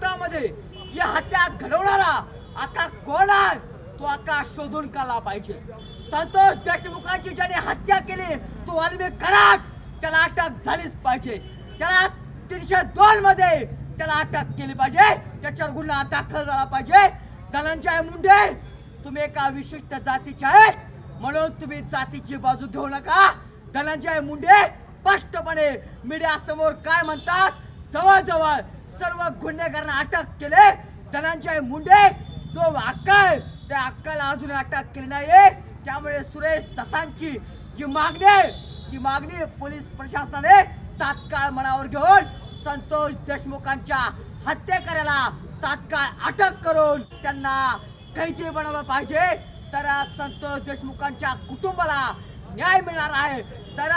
महाराष्ट्रामध्ये या हत्या घडवणारा आता कोण आहे तो आता शोधून काढला पाहिजे। संतोष देशमुखांची ज्याने हत्या केली तो वाल्मिक कराड, त्याला अटक झालीच पाहिजे। त्याला 302 मध्ये त्याला अटक केली पाहिजे, त्याच्यावर गुन्हा दाखल झाला पाहिजे। धनंजय मुंडे, तुम्ही एका विशिष्ट जातीचे आहेत म्हणून तुम्ही जातीची बाजू घेऊ नका। धनंजय मुंडे स्पष्टपणे मीडिया समोर काय म्हणतात, जवळजवळ सर्व गुन्हेगारांना अटक केले। धनंजय मुंडे जो अक्कल, त्या अक्कल अजून अटक केली नाही। त्यामुळे सुरेश दसांची जी मागणी आहे ती मागणी पोलीस प्रशासनाने तात्काळ मनावर घेऊन संतोष देशमुखांच्या हत्येकऱ्याला तात्काळ अटक करून त्यांना कैदी बनवलं पाहिजे। तर संतोष देशमुखांच्या कुटुंबाला न्याय मिळणार आहे। तर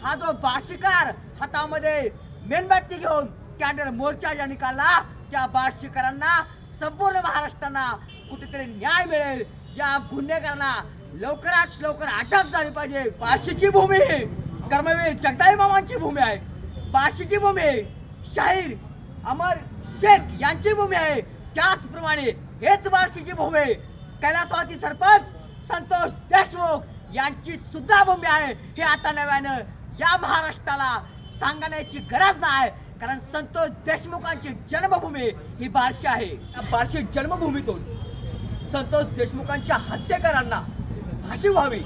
हा जो बार्शीकर हातामध्ये मेणबत्ती घेऊन कॅन्डल मोर्चा ज्यांनी काढला त्या बार्शीकरांना संपूर्ण महाराष्ट्राला कुठेतरी न्याय मिळेल। या गुन्हेगारांना लवकरात लवकर अटक झाली पाहिजे। बार्शीची भूमी कर्मवीर जगदाळे मामांची भूमी आहे, बार्शीची भूमी शाहीर अमर शेख यांची भूमी आहे, त्याचप्रमाणे हेच बार्शीची भूमी कैलासवासी सरपंच संतोष देशमुख यांची सुद्धा भूमी आहे। हे आता नव्यानं या महाराष्ट्राला सांगण्याची गरज नाही, कारण संतोष देशमुखांची जन्मभूमी ही बार्शी आहे। बार्शी जन्मभूमीतून संतोष देशमुखांच्या हत्येकरांना फाशी व्हावी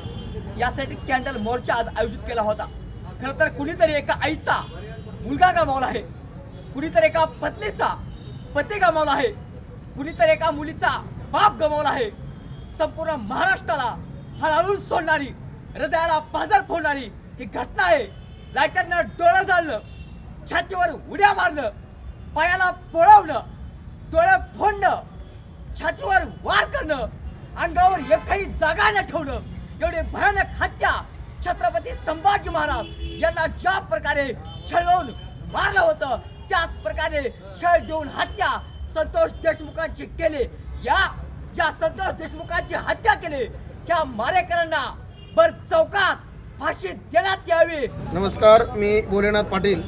यासाठी कॅन्डल मोर्चा आज आयोजित केला होता। खरं तर कुणीतरी एका आईचा मुलगा गमावला आहे, कुणीतरी एका पत्नीचा पती गमावला आहे, कुणीतरी एका मुलीचा बाप गमावला आहे। संपूर्ण महाराष्ट्राला हळहळून सोडणारी, हृदयाला पाझर फोडणारी ही घटना आहे। लाईटरनं डोळं जाळलं, छातीवर उड्या मारलं, पायाला पोळवणं, डोळे फोडणं, छातीवर वार करणं, अंगावर एकही जागा न ठेवणं, एवढी भयानक हत्या छत्रपती संभाजी महाराज यांना ज्या प्रकारे छळवून मारलं होतं त्याच प्रकारे छळ देऊन हत्या संतोष देशमुखांची केली। या संतोष देशमुखांची हत्या केली त्या मारेकरांना भर चौकात फाशी देण्यात यावी। नमस्कार, मी भोलेनाथ पाटील।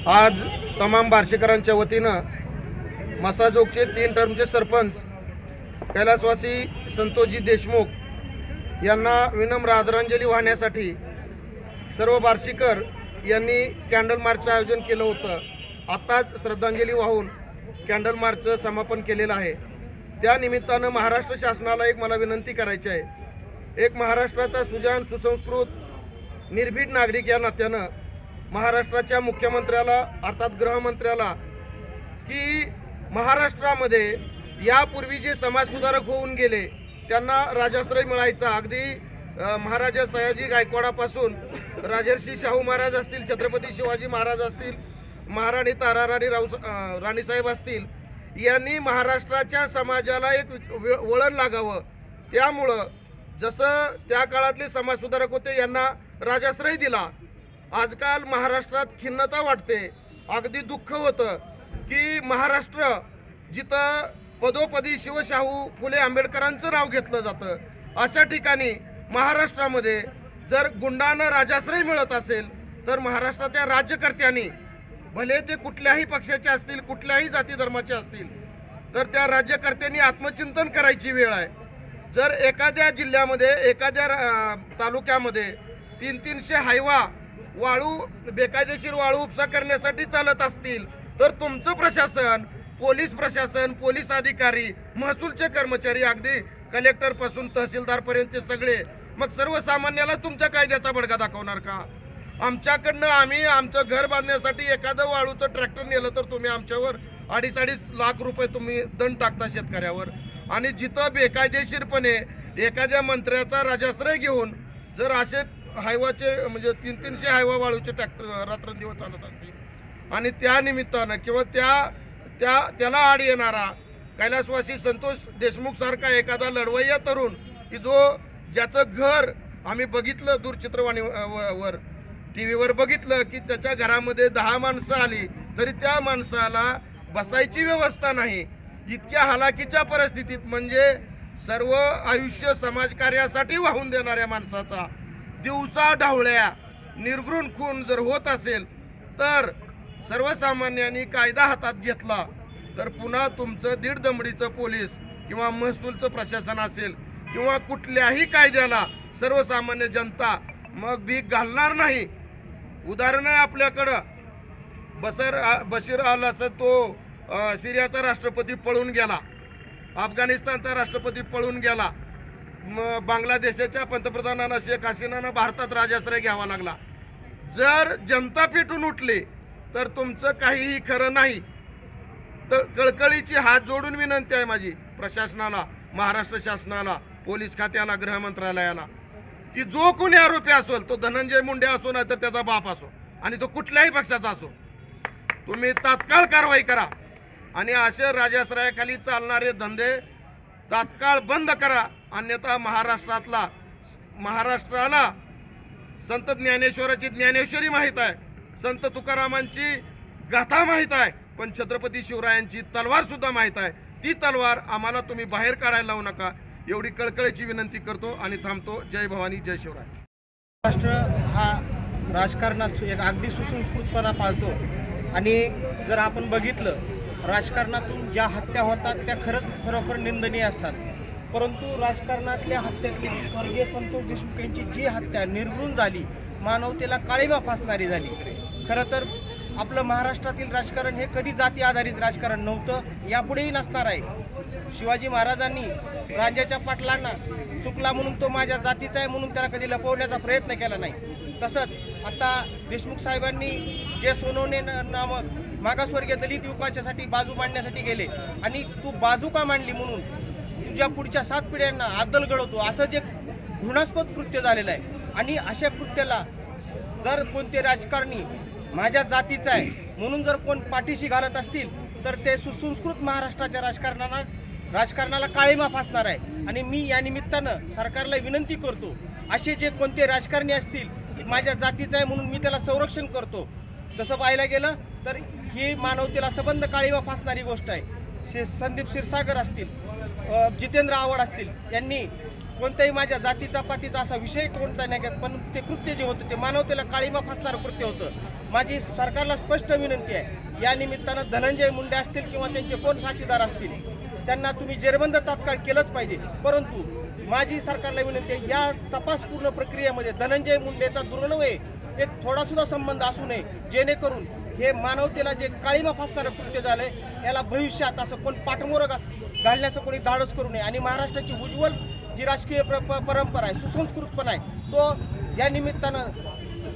आज तमाम बार्शीकरांच्या वतीनं मसाजोगचे 3 टर्मचे सरपंच कैलासवासी संतोषजी देशमुख यांना विनम्र आदरांजली वाहण्यासाठी सर्व बार्शीकर यांनी कॅन्डल मार्चचं आयोजन केलं होतं। आत्ताच श्रद्धांजली वाहून कॅन्डल मार्चचं समापन केलेलं आहे। त्या निमित्तानं महाराष्ट्र शासनाला एक मला विनंती करायची आहे। एक महाराष्ट्राचा सुजाण सुसंस्कृत निर्भीड नागरिक या नात्यानं महाराष्ट्राच्या मुख्यमंत्र्याला अर्थात गृहमंत्र्याला की महाराष्ट्रामध्ये यापूर्वी जे समाजसुधारक होऊन गेले त्यांना राजाश्रय मिळायचा। अगदी महाराजा सयाजी गायकवाडापासून राजर्षी शाहू महाराज असतील, छत्रपती शिवाजी महाराज असतील, महाराणी ताराराणी राणीसाहेब असतील, यांनी महाराष्ट्राच्या समाजाला एक वळण लागावं। त्यामुळं जसं त्या काळातले समाजसुधारक होते यांना राजाश्रय दिला, आजकाल महाराष्ट्रात खिन्नता वाटते, अगदी दुःख होतं की महाराष्ट्र जिथं पदोपदी शिवशाहू फुले आंबेडकरांचं नाव घेतलं जातं अशा ठिकाणी महाराष्ट्रामध्ये जर गुंडांना राजाश्रय मिळत असेल तर महाराष्ट्राच्या राज्यकर्त्यांनी भले ते कुठल्याही पक्षाचे असतील, कुठल्याही जाती धर्माचे असतील, तर त्या राज्यकर्त्यांनी आत्मचिंतन करायची वेळ आहे। जर एखाद्या जिल्ह्यामध्ये एखाद्या तालुक्यामध्ये 300 हायवा वाळू बेकायदेशीर वाळू उपसा करण्यासाठी चालत असतील तर तुमचं प्रशासन, पोलीस प्रशासन, पोलीस अधिकारी, महसूलचे कर्मचारी, अगदी कलेक्टरपासून तहसीलदारपर्यंतचे सगळे मग सर्वसामान्याला तुमच्या कायद्याचा बडगा दाखवणार का? आमच्याकडनं आम्ही आमचं घर बांधण्यासाठी एखादं वाळूचं ट्रॅक्टर नेलं तर तुम्ही आमच्यावर 2.5 लाख रुपये तुम्ही दंड टाकता शेतकऱ्यावर। आणि जिथं बेकायदेशीरपणे एखाद्या मंत्र्याचा राजाश्रय घेऊन जर असे हायवाचे म्हणजे 300 हायवा वाळूचे ट्रॅक्टर रात्रंदिवस चालत असतील आणि त्या निमित्तानं किंवा त्याला आड येणारा कैलासवासी संतोष देशमुख सारखा एखादा लढवय्या तरुण की ज्याचं घर आम्ही बघितलं दूरचित्रवाणीवर TV बघितलं की त्याच्या घरामध्ये 10 माणसं आली तरी त्या माणसाला बसायची व्यवस्था नाही, इतक्या हालाकीच्या परिस्थितीत म्हणजे सर्व आयुष्य समाजकार्यासाठी वाहून देणाऱ्या माणसाचा दिवसा ढवळ्या निर्घृण खून जर होत असेल तर सर्वसामान्यांनी कायदा हातात घेतला तर पुन्हा तुमचं दीड दमडीचं पोलीस किंवा महसूलचं प्रशासन असेल किंवा कुठल्याही कायद्याला सर्वसामान्य जनता मग भीक घालणार नाही. उदाहरण आहे आपल्याकडं बशीर अल असद, तो सिरियाचा राष्ट्रपती पळून गेला, अफगाणिस्तानचा राष्ट्रपती पळून गेला, बांगलादेशाच्या पंतप्रधानांना शेख हसीनानं भारतात राजाश्रय घ्यावा लागला. जर जनता पेटून उठली तर तुमचं काहीही खरं नाही. तर कळकळीची हात जोडून विनंती आहे माझी प्रशासनाला, महाराष्ट्र शासनाला, पोलीस खात्याला, गृह मंत्रालयाला, की जो कोणी आरोपी असेल तो धनंजय मुंडे असो नाही तर त्याचा बाप असो आणि तो कुठल्याही पक्षाचा असो, तुम्ही तात्काळ कारवाई करा आणि असे राजाश्रयाखाली चालणारे धंदे तात्काळ बंद करा. अन्यथा महाराष्ट्राला संत ज्ञानेश्वराची ज्ञानेश्वरी माहीत आहे, संत तुकारामांची गाथा माहीत आहे, पण छत्रपती शिवरायांची तलवार सुद्धा माहीत आहे. ती तलवार आम्हाला तुम्ही बाहेर काढायला लावू नका एवढी कळकळीची विनंती करतो आणि थांबतो. जय भवानी, जय शिवराय. महाराष्ट्र हा राजकारणात एक अगदी सुसंस्कृतपणा पाळतो आणि जर आपण बघितलं राजकारणातून ज्या हत्या होतात त्या खरोखर निंदनीय असतात. परंतु राजकारणातल्या हत्येतली स्वर्गीय संतोष देशमुख यांची जी हत्या निर्घृण झाली, मानवतेला काळिमा फासणारी झाली. खरं तर आपलं महाराष्ट्रातील राजकारण हे कधी जाती आधारित राजकारण नव्हतं, यापुढेही नसणार आहे. शिवाजी महाराजांनी राजाच्या पाटलांना चुकला म्हणून तो माझ्या जातीचा आहे म्हणून त्याला कधी लपवण्याचा प्रयत्न केला नाही. तसंच आता देशमुख साहेबांनी जे सोनवणे नामक मागासवर्गीय दलित युवकांच्यासाठी बाजू मांडण्यासाठी गेले आणि तू बाजू का मांडली म्हणून तुझ्या पुढच्या 7 पिढ्यांना आदल घडवतो, असं जे घृणास्पद कृत्य झालेलं आहे. आणि अशा कृत्याला जर कोणते राजकारणी माझ्या जातीचा आहे म्हणून जर कोण पाठीशी घालत असतील तर ते सुसंस्कृत महाराष्ट्राच्या राजकारणाला काळिमा फासणार आहे. आणि मी या निमित्तानं सरकारला विनंती करतो, असे जे कोणते राजकारणी असतील की माझ्या जातीचा आहे म्हणून मी त्याला संरक्षण करतो, तसं पाहायला गेलं तर ही मानवतेला संबंध काळिमा फासणारी गोष्ट आहे. संदीप क्षीरसागर असतील, जितेंद्र आव्हाड असतील, यांनी कोणत्याही माझ्या जातीचा पातीचा असा विषय कोणता नाही घेत, पण ते कृत्य जे होतं ते मानवतेला काळिमा फासणारं कृत्य होतं. माझी सरकारला स्पष्ट विनंती आहे, या निमित्तानं धनंजय मुंडे असतील किंवा त्यांचे कोण साथीदार असतील त्यांना तुम्ही जेरबंद तात्काळ केलंच पाहिजे. परंतु माझी सरकारला विनंती आहे, या तपास पूर्ण प्रक्रियेमध्ये धनंजय मुंडेचा दुर्नव्हे एक थोडासुद्धा संबंध असू नये, जेणेकरून हे मानवतेला जे काळिमा फासणारं कृत्य झालंय याला भविष्यात असं कोण पाठमोरं घालण्याचं कोणी धाडस करू नये. आणि महाराष्ट्राची उज्ज्वल जी राजकीय परंपरा आहे, सुसंस्कृतपणा आहे, तो या निमित्तानं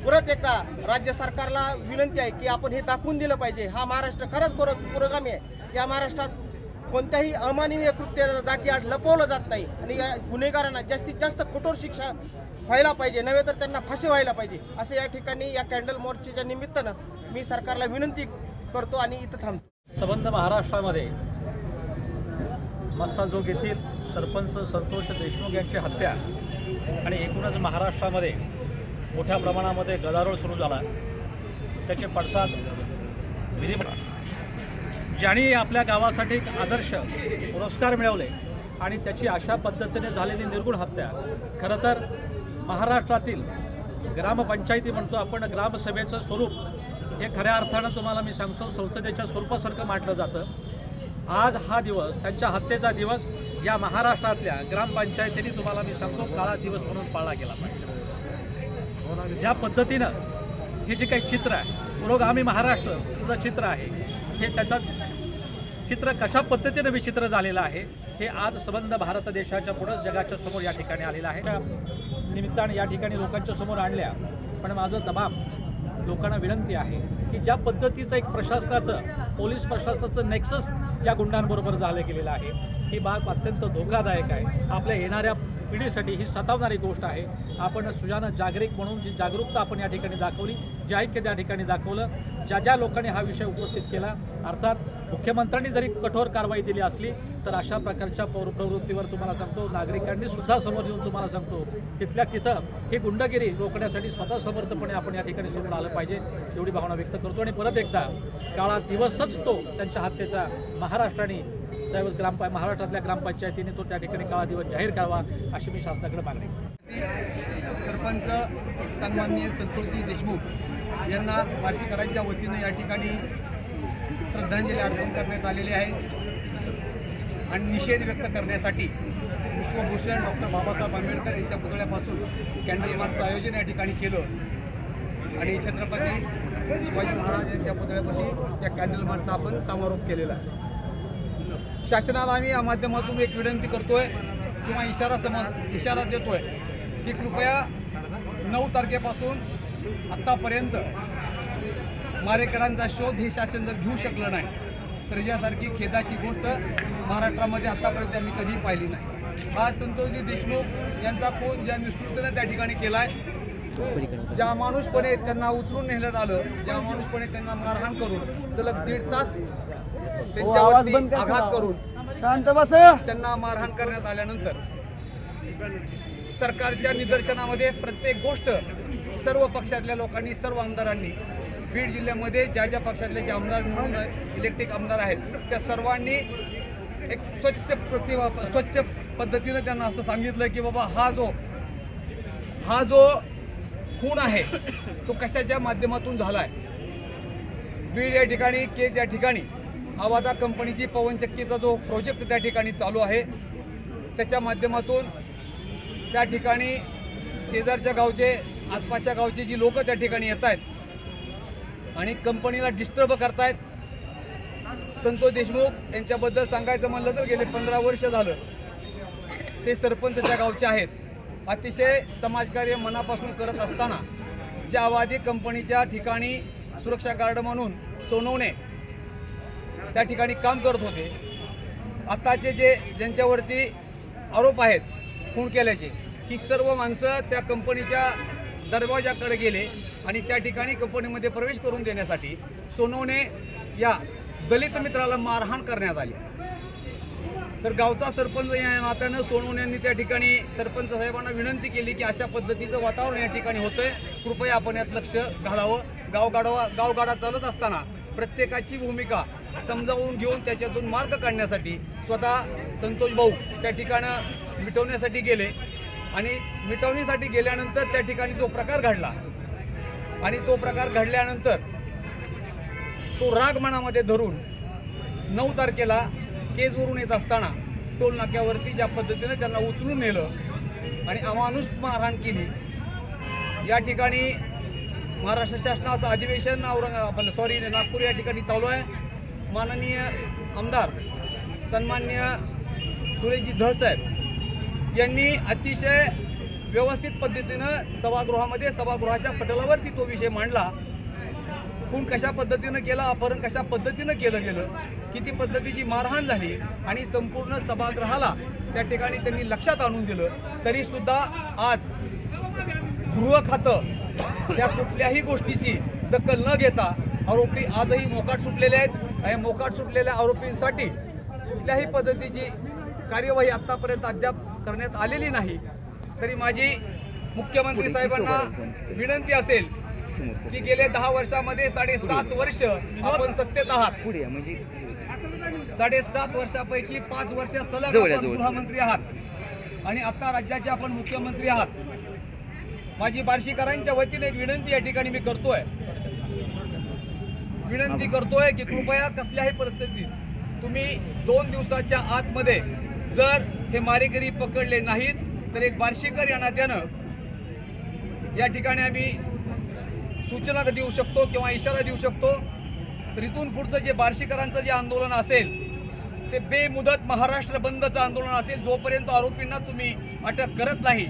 परत एकदा राज्य सरकारला विनंती आहे की आपण हे दाखवून दिलं पाहिजे. हा महाराष्ट्र खरंच पुरोगामी आहे. या महाराष्ट्रात कोणत्याही अमानवीय कृत्याला जातीआड लपवलं जात नाही आणि या गुन्हेगारांना जास्तीत जास्त कठोर शिक्षा व्हायला पाहिजे, नव्हे तर त्यांना फाशी व्हायला पाहिजे, असं या ठिकाणी या कॅन्डल मोर्चेच्या निमित्तानं मी सरकारला विनंती करतो आणि इथं थांबतो. संबंध महाराष्ट्रामध्ये मस्साजोग येथील सरपंच संतोष देशमुख यांची हत्या आणि एकूणच महाराष्ट्रामध्ये मोठ्या प्रमाणामध्ये गदारोळ सुरू झाला. त्याचे पडसाद ज्यांनी आपल्या गावासाठी एक आदर्श पुरस्कार मिळवले आणि त्याची अशा पद्धतीने झालेली निर्गुण हत्या, खरं तर महाराष्ट्रातील ग्रामपंचायती म्हणतो आपण, ग्रामसभेचं स्वरूप हे खऱ्या अर्थानं तुम्हाला मी सांगतो संसदेच्या स्वरूपासारखं मांडलं जातं. आज हा दिवस, त्यांच्या हत्येचा दिवस, या महाराष्ट्रातल्या ग्रामपंचायतींनी तुम्हाला मी सांगतो काळा दिवस म्हणून पाळला गेला पाहिजे. ज्या पद्धतीनं हे जे काही चित्र आहे, पुरोगामी महाराष्ट्र चित्र आहे, हे त्याचं चित्र कशा पद्धतीनं विचित्र झालेलं आहे हे आज संबंध भारत देशाच्या पुढं जगाच्या समोर या ठिकाणी आलेलं आहे. त्या निमित्ताने या ठिकाणी लोकांच्या समोर आणल्या, पण माझं तमाम लोकांना विनंती आहे की ज्या पद्धतीचं एक प्रशासनाचं, पोलीस प्रशासनाचं नेक्सस या गुंडांबरोबर झालं गेलेलं आहे, ही बाब अत्यंत धोकादायक आहे. आपल्या येणाऱ्या पिढीसाठी ही सतावणारी गोष्ट आहे. आपण सुजानं जागरिक म्हणून जी जागरूकता आपण या ठिकाणी दाखवली, जे ऐक्य त्या ठिकाणी दाखवलं, ज्या लोकांनी हा विषय उपस्थित केला, अर्थात मुख्यमंत्र्यांनी जरी कठोर कारवाई दिली असली तर अशा प्रकारच्या प्रवृत्तीवर तुम्हाला सांगतो नागरिकांनी सुद्धा समोर येऊन तुम्हाला सांगतो तिथल्या तिथं ही गुंडगिरी रोखण्यासाठी स्वतः समर्थपणे आपण या ठिकाणी समोर आलं पाहिजे, एवढी भावना व्यक्त करतो. आणि परत एकदा काळा दिवसच तो त्यांच्या हत्येचा महाराष्ट्राने महाराष्ट्रातल्या ग्रामपंचायतीने तो त्या ठिकाणी काळा दिवस जाहीर करावा अशी मी शासनाकडे मागणी. सरपंच सन्माननीय संतोषजी देशमुख यांना बार्शीकरांच्या वतीनं या ठिकाणी श्रद्धांजली अर्पण करण्यात आलेली आहे आणि निषेध व्यक्त करण्यासाठी विश्वभूषण डॉक्टर बाबासाहेब आंबेडकर यांच्या पुतळ्यापासून कॅन्डल मार्चचं आयोजन या ठिकाणी केलं आणि छत्रपती शिवाजी महाराज यांच्या पुतळ्यापाशी या कॅन्डल मार्चचा आपण समारोप केलेला आहे. शासनाला आम्ही या माध्यमातून एक विनंती करतोय किंवा इशारा देतोय की कृपया 9 तारखेपासून आत्तापर्यंत मारेकरांचा शोध हे शासन जर घेऊ शकलं नाही तर यासारखी खेदाची गोष्ट महाराष्ट्रामध्ये आत्तापर्यंत आम्ही कधीही पाहिली नाही. आज संतोषजी देशमुख यांचा खून ज्या निष्ठुरतेने त्या ठिकाणी केला आहे, ज्या माणूसपणे त्यांना उचलून नेण्यात आलं, ज्या माणूसपणे त्यांना मारहाण करून सलग 1.5 तास त्यांच्यावरती आघात करून त्यांना मारहाण करण्यात आल्यानंतर सरकारच्या निदर्शनामध्ये प्रत्येक गोष्ट सर्व पक्षातल्या लोकांनी, सर्व आमदारांनी, बीड जिल्ह्यामध्ये ज्या ज्या पक्षातले जे आमदार म्हणून इलेक्टेड आमदार आहेत त्या सर्वांनी एक स्वच्छ पद्धतीनं त्यांना असं सांगितलं की बाबा हा जो खून आहे तो कशाच्या माध्यमातून झाला आहे. बीड या ठिकाणी केज या ठिकाणी आवादा कंपनीची पवनचक्कीचा जो प्रोजेक्ट त्या ठिकाणी चालू आहे त्याच्या माध्यमातून त्या ठिकाणी शेजारच्या गावचे, आसपासच्या गावचे जी लोक त्या ठिकाणी येत आहेत आणि कंपनीला डिस्टर्ब करतायत. संतोष देशमुख यांच्याबद्दल सांगायचं म्हणलं तर गेले 15 वर्ष झालं ते सरपंच त्या गावचे आहेत. अतिशय समाजकार्य मनापासून करत असताना ज्या आवादी कंपनीच्या ठिकाणी सुरक्षा गार्ड म्हणून सोनवणे त्या ठिकाणी काम करत होते, आताचे ज्यांच्यावरती आरोप आहेत खून केल्याचे, ही सर्व माणसं त्या कंपनीच्या दरवाजाकडे गेले आणि त्या ठिकाणी कंपनीमध्ये प्रवेश करून देण्यासाठी सोनवणे या दलित मित्राला मारहाण करण्यात आली. तर गावचा सरपंच या नात्यानं सोनवणे यांनी त्या ठिकाणी सरपंच साहेबांना विनंती केली की अशा पद्धतीचं वातावरण या ठिकाणी होतंय, कृपया आपण यात लक्ष घालावं. गावगाडा चालत असताना प्रत्येकाची भूमिका समजावून घेऊन त्याच्यातून मार्ग काढण्यासाठी स्वतः संतोष भाऊ त्या ठिकाणं मिटवण्यासाठी गेले आणि मिटवण्यासाठी गेल्यानंतर त्या ठिकाणी तो प्रकार घडला आणि तो प्रकार घडल्यानंतर तो राग मनामध्ये धरून 9 तारखेला केजवरून येत असताना टोल नाक्यावरती ज्या पद्धतीने त्यांना उचलून नेलं आणि अमानुष मारहाण केली. या ठिकाणी महाराष्ट्र शासनाचं अधिवेशन नागपूर या ठिकाणी चालू आहे. माननीय आमदार सन्माननीय सुरेशजी धसाहेब यांनी अतिशय व्यवस्थित पद्धतीनं सभागृहाच्या पटलावरती तो विषय मांडला. खून कशा पद्धतीनं केला, अपहरण कशा पद्धतीनं केलं गेलं, किती पद्धतीची मारहाण झाली आणि संपूर्ण सभागृहाला त्या ठिकाणी त्यांनी लक्षात आणून दिलं. तरीसुद्धा आज गृह खातं त्या कुठल्याही गोष्टीची दखल न घेता आरोपी आजही मोकाट सुटलेले आहेत आणि मोकाट सुटलेल्या आरोपींसाठी कुठल्याही पद्धतीची कार्यवाही आत्तापर्यंत अद्याप करण्यात आलेली नाही. तरी माझी मुख्यमंत्री साहेबांना विनंती असेल की गेले 10 वर्षामध्ये 7.5 वर्ष आपण सत्तेत आहात. 7.5 वर्षापैकी 5 वर्ष सलग आपण गृहमंत्री आहात आणि आता राज्याचे आपण मुख्यमंत्री आहात. माझी बार्शीकरांच्या वतीने एक विनंती या ठिकाणी मी करतोय की कृपया कसल्याही परिस्थितीत तुम्ही 2 दिवसाच्या आतमध्ये जर हे मारेकरी पकडले नाहीत तर एक बार्शीकर या नात्यानं या ठिकाणी आम्ही सूचना देऊ शकतो किंवा इशारा देऊ शकतो. तर इथून पुढचं जे बार्शीकरांचं जे आंदोलन असेल ते बेमुदत महाराष्ट्र बंदचं आंदोलन असेल. जोपर्यंत आरोपींना तुम्ही अटक करत नाही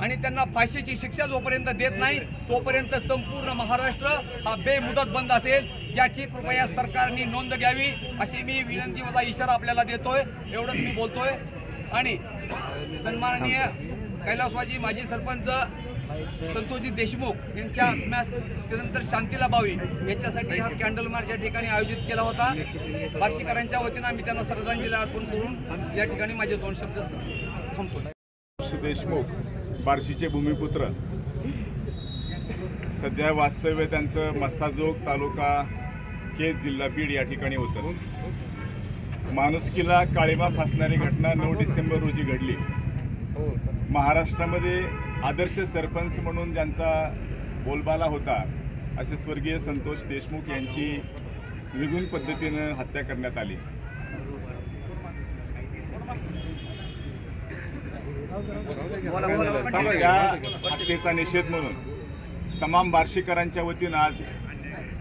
आणि त्यांना फाशीची शिक्षा जोपर्यंत देत नाही तोपर्यंत संपूर्ण महाराष्ट्र हा बेमुदत बंद असेल. याची कृपया सरकारने नोंद घ्यावी अशी मी विनंती, माझा इशारा आपल्याला देतोय. एवढंच मी बोलतोय. आणि सन्माननीय कैलासवाजी माजी सरपंच संतोषजी देशमुख यांच्या आत्म्यानंतर शांतीला पाहावी याच्यासाठी हा कॅन्डल मार्च या ठिकाणी आयोजित केला होता. बार्शीकरांच्या वतीनं आम्ही त्यांना श्रद्धांजली अर्पण करून या ठिकाणी माझे 2 शब्द थांबतो. देशमुख बार्शीचे भूमिपुत्र, सध्या वास्तव्य त्यांचं मस्साजोग तालुका केज जिल्हा बीड या ठिकाणी होतं. माणुसकीला काळिमा फासणारी घटना 9 डिसेंबर रोजी घडली. महाराष्ट्रामध्ये आदर्श सरपंच म्हणून ज्यांचा बोलबाला होता असे स्वर्गीय संतोष देशमुख यांची निर्गुण पद्धतीनं हत्या करण्यात आली. त्या हत्येचा निषेध म्हणून तमाम बार्शीकरांच्या वतीनं आज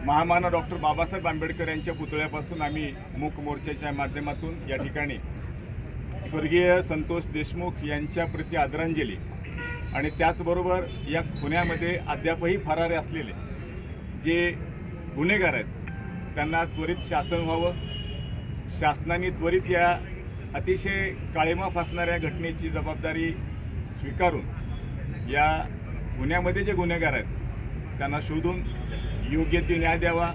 महामानव डॉक्टर बाबासाहेब आंबेडकर यांच्या पुतळ्यापासून आम्ही मूक मोर्चाच्या माध्यमातून या ठिकाणी स्वर्गीय संतोष देशमुख यांच्या प्रति आदरांजली आणि त्याचबरोबर या गुन्ह्यामध्ये अद्यापही फरारी असलेले जे गुन्हेगार आहेत त्यांना त्वरित शासन व्हावं. शासनाने त्वरित या अतिशय काळेमाफ असणाऱ्या घटनेची जबाबदारी स्वीकारून या गुन्ह्यामध्ये जे गुन्हेगार आहेत त्यांना शोधून योग्य ते न्याय द्यावा.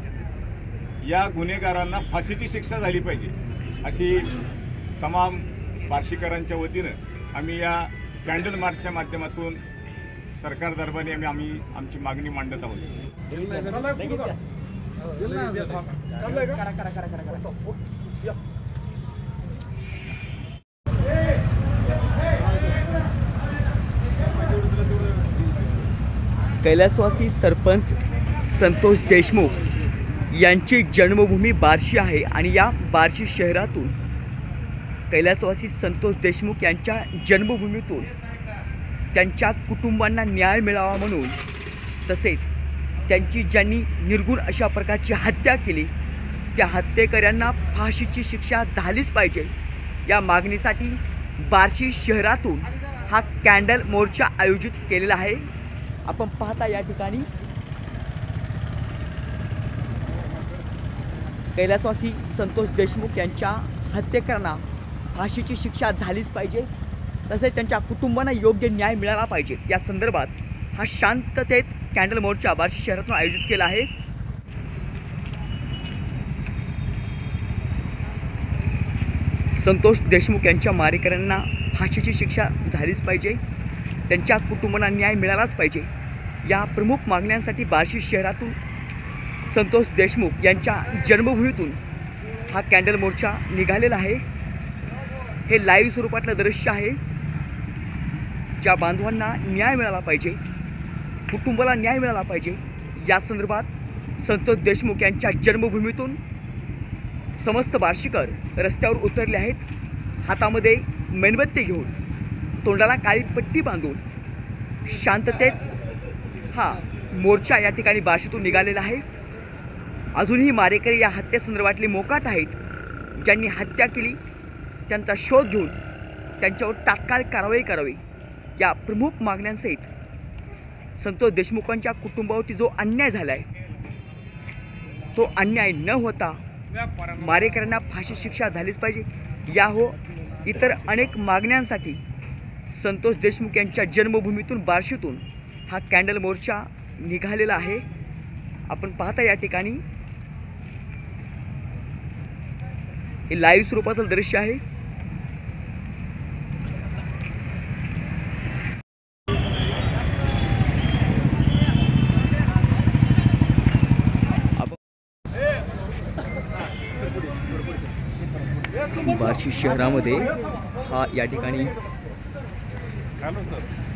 या गुन्हेगारांना फाशीची शिक्षा झाली पाहिजे अशी तमाम बार्शीकरांच्या वतीनं आम्ही या कॅन्डल मार्चच्या माध्यमातून सरकार दरबारी आम्ही आमची मागणी मांडत आहोत. कैलासवासी सरपंच संतोष देशमुख यांची जन्मभूमी बार्शी आहे आणि या बार्शी शहरातून कैलासवासी संतोष देशमुख यांच्या जन्मभूमीतून त्यांच्या कुटुंबांना न्याय मिळावा म्हणून तसेच त्यांची ज्यांनी निर्गुण अशा प्रकारची हत्या केली त्या हत्येकऱ्यांना फाशीची शिक्षा झालीच पाहिजे या मागणीसाठी बार्शी शहरातून हा कॅन्डल मोर्चा आयोजित केलेला आहे. आपण पाहता या ठिकाणी कैलासवासी संतोष देशमुख यांच्या हत्येकरांना फाशीची शिक्षा झालीच पाहिजे तसेच त्यांच्या कुटुंबांना योग्य न्याय मिळाला पाहिजे या संदर्भात हा शांततेत कॅन्डल मोर्चा बार्शी शहरातून आयोजित केला आहे. संतोष देशमुख यांच्या मारेकऱ्यांना फाशीची शिक्षा झालीच पाहिजे, त्यांच्या कुटुंबांना न्याय मिळालाच पाहिजे या प्रमुख मागण्यांसाठी बार्शी शहरातून संतोष देशमुख यांच्या जन्मभूमीतून हा कॅन्डल मोर्चा निघालेला आहे. हे लाईव्ह स्वरूपातलं दृश्य आहे. ज्या बांधवांना न्याय मिळाला पाहिजे, कुटुंबाला न्याय मिळाला पाहिजे या संदर्भात संतोष देशमुख यांच्या जन्मभूमीतून समस्त बार्शीकर रस्त्यावर उतरले आहेत. हातामध्ये मेणबत्ती घेऊन, तोंडाला काळी पट्टी बांधून शांततेत हा मोर्चा या ठिकाणी बार्शीतून निघालेला आहे. अजूनही मारेकरी या हत्येसंदर्भातले मोकाट आहेत. ज्यांनी हत्या केली त्यांचा शोध घेऊन त्यांच्यावर तात्काळ कारवाई करावी या प्रमुख मागण्यांसहित संतोष देशमुखांच्या कुटुंबावरती जो अन्याय झाला आहे तो अन्याय न होता मारेकऱ्यांना फाशी शिक्षा झालीच पाहिजे या हो इतर अनेक मागण्यांसाठी संतोष देशमुख यांच्या जन्मभूमीतून बार्शीतून हा कॅन्डल मोर्चा निघालेला आहे. आपण पाहता या ठिकाणी हे लाईव्ह स्वरूपाचं दृश्य आहे. बार्शी शहरामध्ये हा या ठिकाणी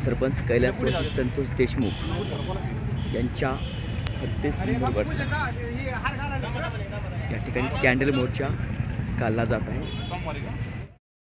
सरपंच कैलासवासी संतोष देशमुख यांच्या हत्येसंदर्भात या ठिकाणी कॅन्डल मोर्चा काढला जात आहे.